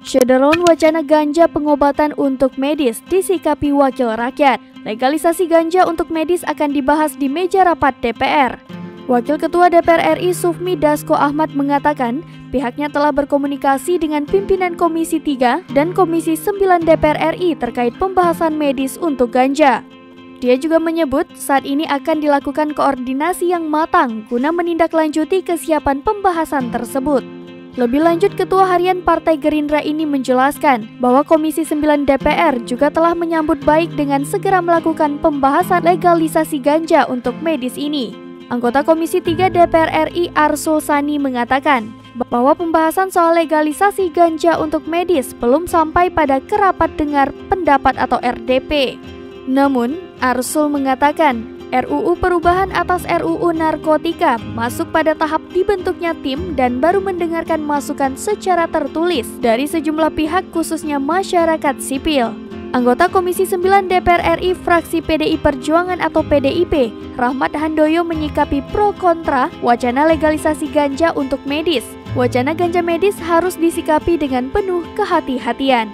Shutdown wacana ganja pengobatan untuk medis disikapi Wakil Rakyat. Legalisasi ganja untuk medis akan dibahas di meja rapat DPR. Wakil Ketua DPR RI Sufmi Dasko Ahmad mengatakan pihaknya telah berkomunikasi dengan pimpinan Komisi 3 dan Komisi 9 DPR RI terkait pembahasan medis untuk ganja. Dia juga menyebut saat ini akan dilakukan koordinasi yang matang guna menindaklanjuti kesiapan pembahasan tersebut. Lebih lanjut, Ketua Harian Partai Gerindra ini menjelaskan bahwa Komisi 9 DPR juga telah menyambut baik dengan segera melakukan pembahasan legalisasi ganja untuk medis ini. Anggota Komisi 3 DPR RI Arsul Sani mengatakan bahwa pembahasan soal legalisasi ganja untuk medis belum sampai pada kerapat dengar pendapat atau RDP. Namun, Arsul mengatakan RUU perubahan atas RUU Narkotika masuk pada tahap dibentuknya tim dan baru mendengarkan masukan secara tertulis dari sejumlah pihak khususnya masyarakat sipil. Anggota Komisi 9 DPR RI fraksi PDI Perjuangan atau PDIP, Rahmat Handoyo menyikapi pro kontra wacana legalisasi ganja untuk medis. Wacana ganja medis harus disikapi dengan penuh kehati-hatian.